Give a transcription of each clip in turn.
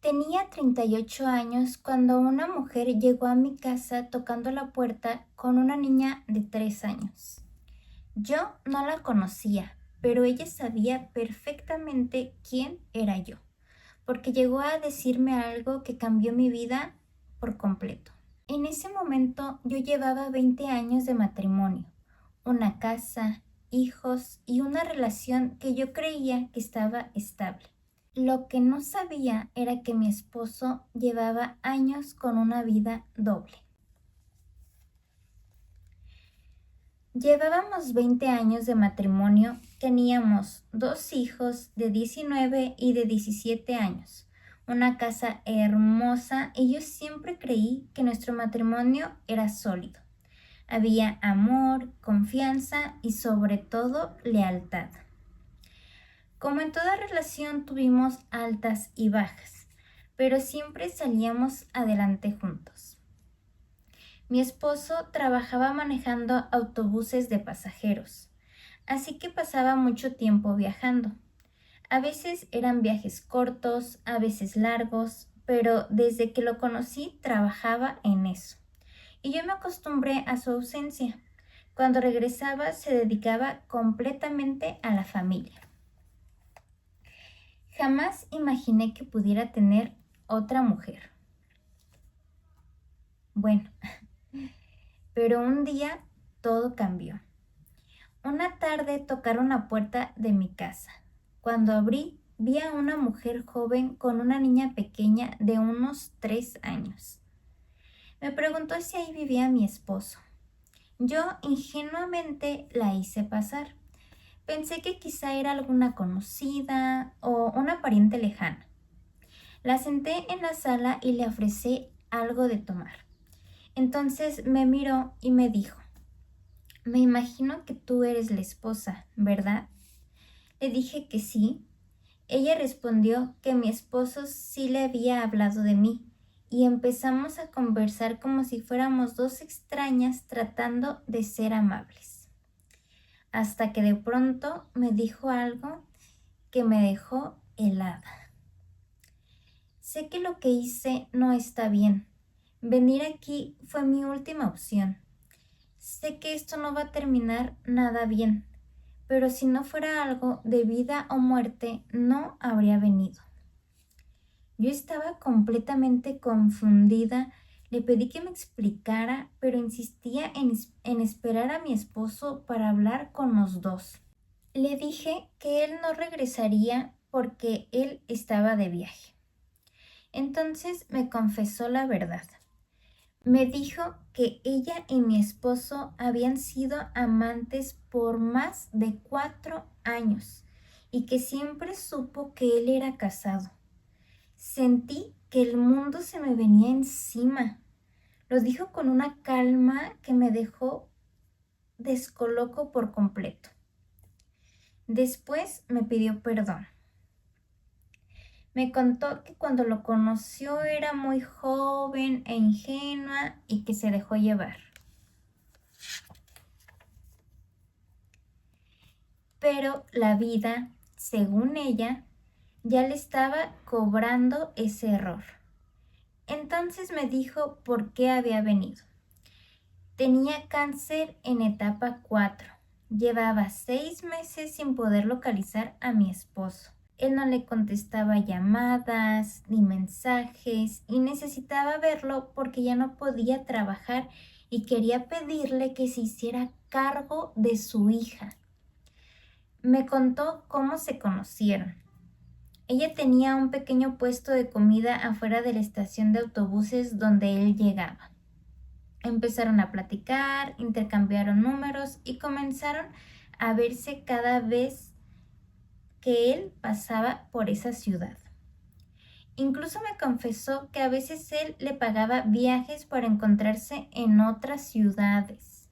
Tenía 38 años cuando una mujer llegó a mi casa tocando la puerta con una niña de 3 años. Yo no la conocía, pero ella sabía perfectamente quién era yo, porque llegó a decirme algo que cambió mi vida por completo. En ese momento yo llevaba 20 años de matrimonio, una casa, hijos y una relación que yo creía que estaba estable. Lo que no sabía era que mi esposo llevaba años con una vida doble. Llevábamos 20 años de matrimonio, teníamos 2 hijos de 19 y de 17 años, una casa hermosa y yo siempre creí que nuestro matrimonio era sólido. Había amor, confianza y sobre todo lealtad. Como en toda relación tuvimos altas y bajas, pero siempre salíamos adelante juntos. Mi esposo trabajaba manejando autobuses de pasajeros, así que pasaba mucho tiempo viajando. A veces eran viajes cortos, a veces largos, pero desde que lo conocí trabajaba en eso. Y yo me acostumbré a su ausencia. Cuando regresaba se dedicaba completamente a la familia. Jamás imaginé que pudiera tener otra mujer. Bueno, pero un día todo cambió. Una tarde tocaron la puerta de mi casa. Cuando abrí, vi a una mujer joven con una niña pequeña de unos 3 años. Me preguntó si ahí vivía mi esposo. Yo ingenuamente la hice pasar. Pensé que quizá era alguna conocida o una pariente lejana. La senté en la sala y le ofrecí algo de tomar. Entonces me miró y me dijo: «Me imagino que tú eres la esposa, ¿verdad?». Le dije que sí. Ella respondió que mi esposo sí le había hablado de mí y empezamos a conversar como si fuéramos 2 extrañas tratando de ser amables. Hasta que de pronto me dijo algo que me dejó helada. Sé que lo que hice no está bien. Venir aquí fue mi última opción. Sé que esto no va a terminar nada bien, pero si no fuera algo de vida o muerte, no habría venido. Yo estaba completamente confundida. Le pedí que me explicara, pero insistía en esperar a mi esposo para hablar con los dos. Le dije que él no regresaría porque él estaba de viaje. Entonces me confesó la verdad. Me dijo que ella y mi esposo habían sido amantes por más de 4 años y que siempre supo que él era casado. Sentí que el mundo se me venía encima. Lo dijo con una calma que me dejó descoloco por completo. Después me pidió perdón. Me contó que cuando lo conoció era muy joven e ingenua y que se dejó llevar. Pero la vida, según ella, ya le estaba cobrando ese error. Entonces me dijo por qué había venido. Tenía cáncer en etapa 4. Llevaba 6 meses sin poder localizar a mi esposo. Él no le contestaba llamadas ni mensajes y necesitaba verlo porque ya no podía trabajar y quería pedirle que se hiciera cargo de su hija. Me contó cómo se conocieron. Ella tenía un pequeño puesto de comida afuera de la estación de autobuses donde él llegaba. Empezaron a platicar, intercambiaron números y comenzaron a verse cada vez que él pasaba por esa ciudad. Incluso me confesó que a veces él le pagaba viajes para encontrarse en otras ciudades.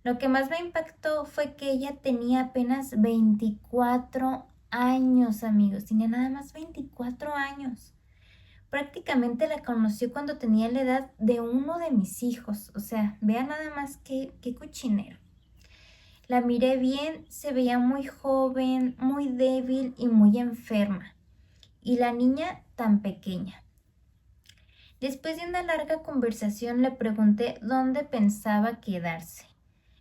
Lo que más me impactó fue que ella tenía apenas 24 años, amigos. Tenía nada más 24 años. Prácticamente la conoció cuando tenía la edad de uno de mis hijos. O sea, vean nada más qué cochinero. La miré bien, se veía muy joven, muy débil y muy enferma. y la niña tan pequeña. Después de una larga conversación le pregunté dónde pensaba quedarse.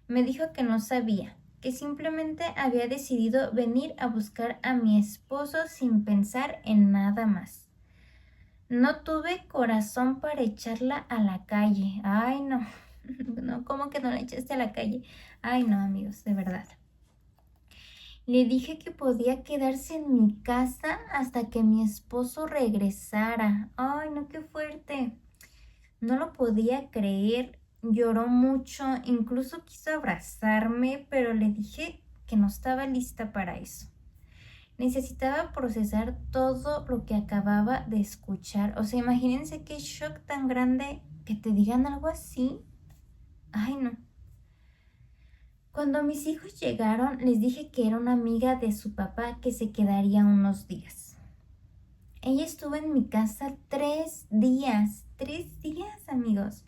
Me dijo que no sabía, que simplemente había decidido venir a buscar a mi esposo sin pensar en nada más. No tuve corazón para echarla a la calle. Ay, no. No, ¿cómo que no la echaste a la calle? Ay, no, amigos, de verdad. Le dije que podía quedarse en mi casa hasta que mi esposo regresara. Ay, no, qué fuerte. No lo podía creer. Lloró mucho, incluso quiso abrazarme, pero le dije que no estaba lista para eso. Necesitaba procesar todo lo que acababa de escuchar. O sea, imagínense qué shock tan grande que te digan algo así. Ay, no. Cuando mis hijos llegaron, les dije que era una amiga de su papá que se quedaría unos días. Ella estuvo en mi casa 3 días. 3 días, amigos.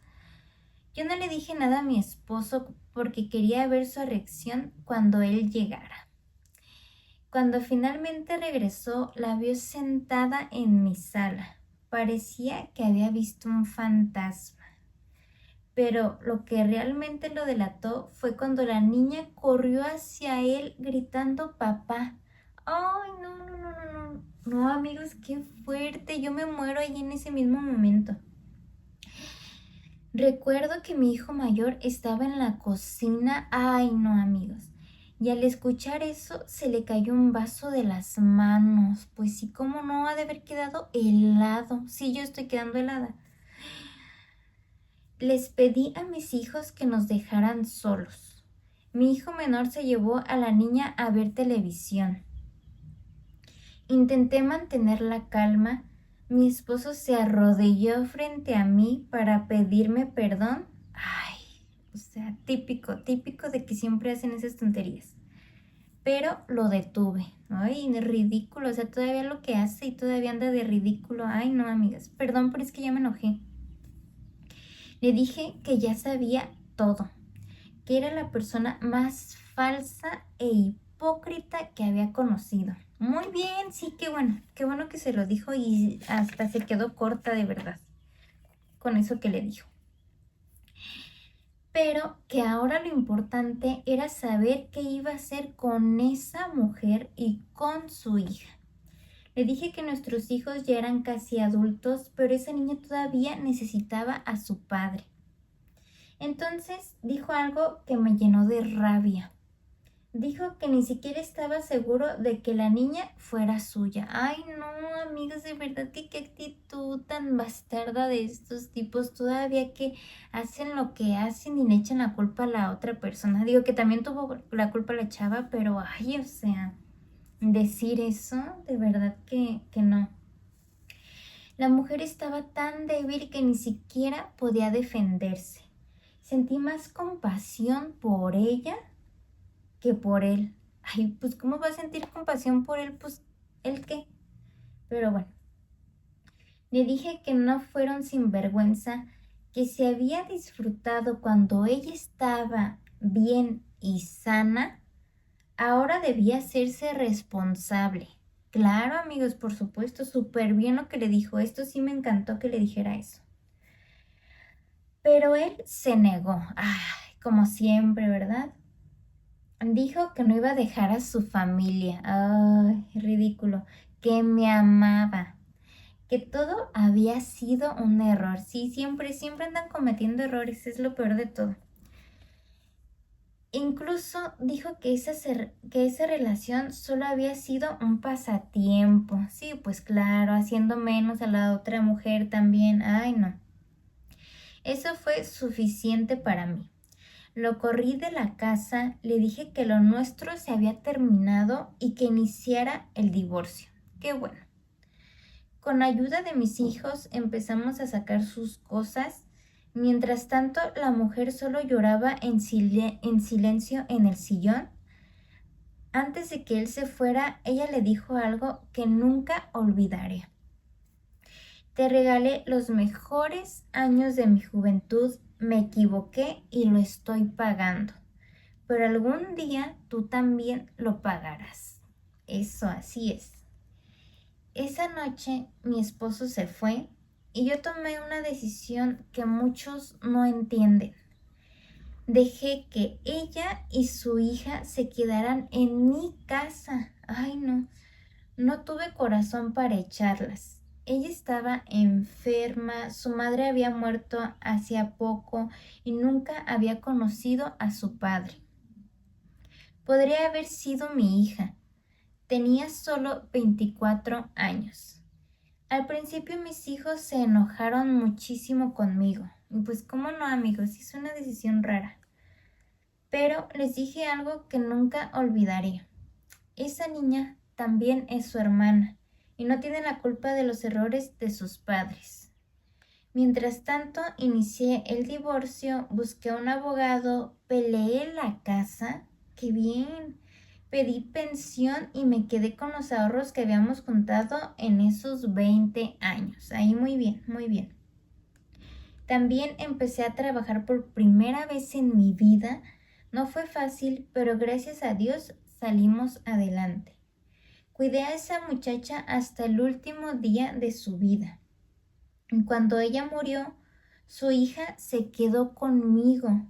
Yo no le dije nada a mi esposo porque quería ver su reacción cuando él llegara. Cuando finalmente regresó, la vio sentada en mi sala. Parecía que había visto un fantasma. Pero lo que realmente lo delató fue cuando la niña corrió hacia él gritando papá. Ay, no, no, no, no, no. No, amigos, qué fuerte. Yo me muero allí en ese mismo momento. Recuerdo que mi hijo mayor estaba en la cocina. Ay, no, amigos. Y al escuchar eso se le cayó un vaso de las manos. Pues sí, cómo no, ha de haber quedado helado. Sí, yo estoy quedando helada. Les pedí a mis hijos que nos dejaran solos. Mi hijo menor se llevó a la niña a ver televisión. Intenté mantener la calma. Mi esposo se arrodilló frente a mí para pedirme perdón. Ay, o sea, típico de que siempre hacen esas tonterías. Pero lo detuve. Ay, ridículo, o sea, todavía lo que hace y todavía anda de ridículo. Ay, no, amigas, perdón, pero es que ya me enojé. Le dije que ya sabía todo, que era la persona más falsa e hipócrita que había conocido. Muy bien, sí, qué bueno que se lo dijo y hasta se quedó corta de verdad con eso que le dijo. Pero que ahora lo importante era saber qué iba a hacer con esa mujer y con su hija. Le dije que nuestros hijos ya eran casi adultos, pero esa niña todavía necesitaba a su padre. Entonces dijo algo que me llenó de rabia. Dijo que ni siquiera estaba seguro de que la niña fuera suya. Ay, no, amigos, de verdad que qué actitud tan bastarda de estos tipos. Todavía que hacen lo que hacen y le echan la culpa a la otra persona. Digo que también tuvo la culpa la chava, pero ay, o sea, decir eso, de verdad que no. La mujer estaba tan débil que ni siquiera podía defenderse. Sentí más compasión por ella que por él. Ay, pues ¿cómo va a sentir compasión por él? Pues, ¿él qué? Pero bueno, le dije que no fueron sinvergüenza, que se había disfrutado cuando ella estaba bien y sana, ahora debía hacerse responsable. Claro, amigos, por supuesto, súper bien lo que le dijo. Esto sí me encantó que le dijera eso. Pero él se negó. Ay, como siempre, ¿verdad? Dijo que no iba a dejar a su familia. Ay, ridículo. Que me amaba. Que todo había sido un error. Sí, siempre andan cometiendo errores. Es lo peor de todo. Incluso dijo que esa relación solo había sido un pasatiempo. Sí, pues claro, haciendo menos a la otra mujer también. Ay, no. Eso fue suficiente para mí. Lo corrí de la casa, le dije que lo nuestro se había terminado y que iniciara el divorcio. Qué bueno. Con ayuda de mis hijos empezamos a sacar sus cosas. Mientras tanto, la mujer solo lloraba en silencio en el sillón. Antes de que él se fuera, ella le dijo algo que nunca olvidaré. Te regalé los mejores años de mi juventud, me equivoqué y lo estoy pagando. Pero algún día tú también lo pagarás. Eso, así es. esa noche mi esposo se fue y yo tomé una decisión que muchos no entienden. Dejé que ella y su hija se quedaran en mi casa. Ay, no, no tuve corazón para echarlas. Ella estaba enferma, su madre había muerto hacía poco y nunca había conocido a su padre. Podría haber sido mi hija. Tenía solo 24 años. Al principio mis hijos se enojaron muchísimo conmigo. Y pues cómo no, amigos, hice una decisión rara. Pero les dije algo que nunca olvidaré. Esa niña también es su hermana y no tiene la culpa de los errores de sus padres. Mientras tanto, inicié el divorcio, busqué un abogado, peleé la casa. ¡Qué bien! Pedí pensión y me quedé con los ahorros que habíamos juntado en esos 20 años. Ahí muy bien, muy bien. También empecé a trabajar por primera vez en mi vida. No fue fácil, pero gracias a Dios salimos adelante. Cuidé a esa muchacha hasta el último día de su vida. Cuando ella murió, su hija se quedó conmigo.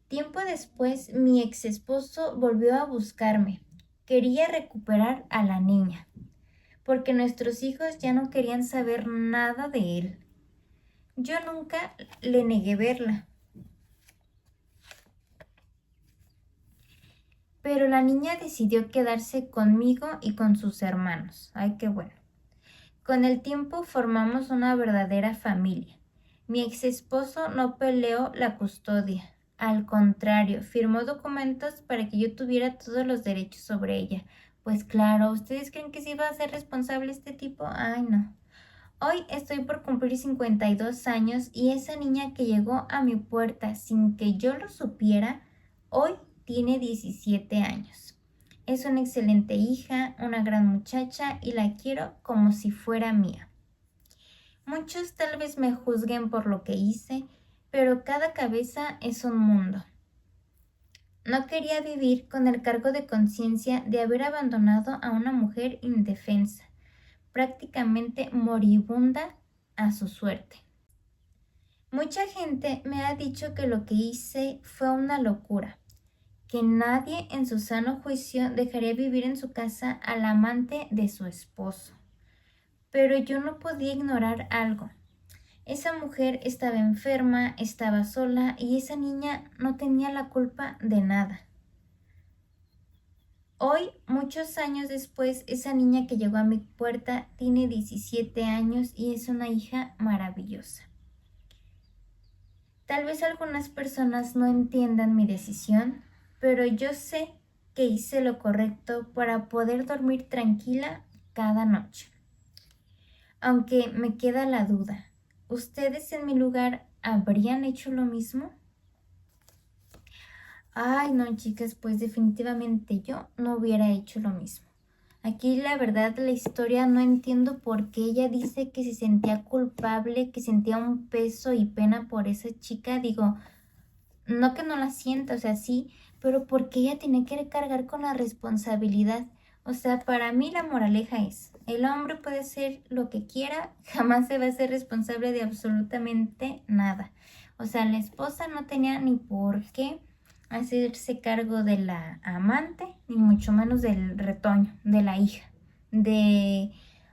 Tiempo después, mi ex esposo volvió a buscarme. Quería recuperar a la niña, porque nuestros hijos ya no querían saber nada de él. Yo nunca le negué verla. Pero la niña decidió quedarse conmigo y con sus hermanos. Ay, qué bueno. Con el tiempo formamos una verdadera familia. Mi ex esposo no peleó la custodia. Al contrario, firmó documentos para que yo tuviera todos los derechos sobre ella. Pues claro, ¿ustedes creen que se iba a ser responsable este tipo? Ay, no. Hoy estoy por cumplir 52 años y esa niña que llegó a mi puerta sin que yo lo supiera, hoy tiene 17 años. Es una excelente hija, una gran muchacha y la quiero como si fuera mía. Muchos tal vez me juzguen por lo que hice, pero cada cabeza es un mundo. No quería vivir con el cargo de conciencia de haber abandonado a una mujer indefensa, prácticamente moribunda a su suerte. Mucha gente me ha dicho que lo que hice fue una locura, que nadie en su sano juicio dejaría vivir en su casa al amante de su esposo. Pero yo no podía ignorar algo. Esa mujer estaba enferma, estaba sola y esa niña no tenía la culpa de nada. Hoy, muchos años después, esa niña que llegó a mi puerta tiene 17 años y es una hija maravillosa. Tal vez algunas personas no entiendan mi decisión, pero yo sé que hice lo correcto para poder dormir tranquila cada noche. Aunque me queda la duda, ¿ustedes en mi lugar habrían hecho lo mismo? Ay, no, chicas, pues definitivamente yo no hubiera hecho lo mismo. Aquí la verdad de la historia no entiendo por qué ella dice que se sentía culpable, que sentía un peso y pena por esa chica. Digo, no que no la sienta, o sea, sí, pero porque ella tiene que cargar con la responsabilidad. O sea, para mí la moraleja es, el hombre puede hacer lo que quiera, jamás se va a ser responsable de absolutamente nada. O sea, la esposa no tenía ni por qué hacerse cargo de la amante, ni mucho menos del retoño, de la hija,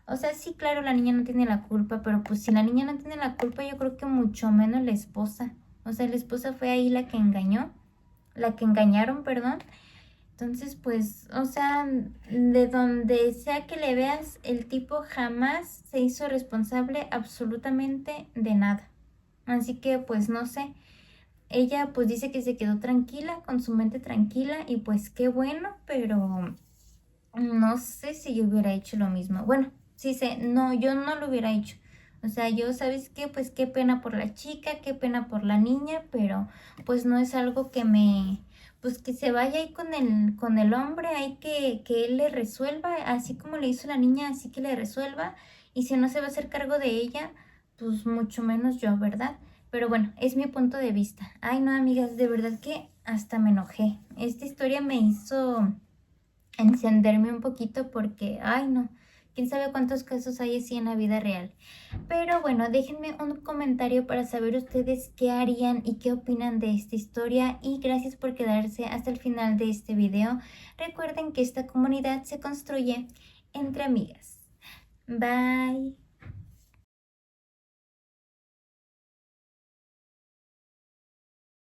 o sea, sí, claro, la niña no tiene la culpa, pero pues si la niña no tiene la culpa, yo creo que mucho menos la esposa. O sea, la esposa fue ahí la que engañaron, perdón. Entonces, pues, o sea, de donde sea que le veas, el tipo jamás se hizo responsable absolutamente de nada. Así que, pues, no sé. Ella, pues, dice que se quedó tranquila, con su mente tranquila, y pues, qué bueno, pero no sé si yo hubiera hecho lo mismo. Bueno, sí sé, no, yo no lo hubiera hecho. O sea, yo, ¿sabes qué? Pues qué pena por la chica, qué pena por la niña, pero pues no es algo que pues que se vaya ahí con el hombre, hay que él le resuelva, así como le hizo la niña, así que le resuelva, y si no se va a hacer cargo de ella, pues mucho menos yo, ¿verdad? Pero bueno, es mi punto de vista. Ay, no, amigas, de verdad que hasta me enojé. Esta historia me hizo encenderme un poquito porque, ay, no. Quién sabe cuántos casos hay así en la vida real. Pero bueno, déjenme un comentario para saber ustedes qué harían y qué opinan de esta historia. Y gracias por quedarse hasta el final de este video. Recuerden que esta comunidad se construye entre amigas. Bye.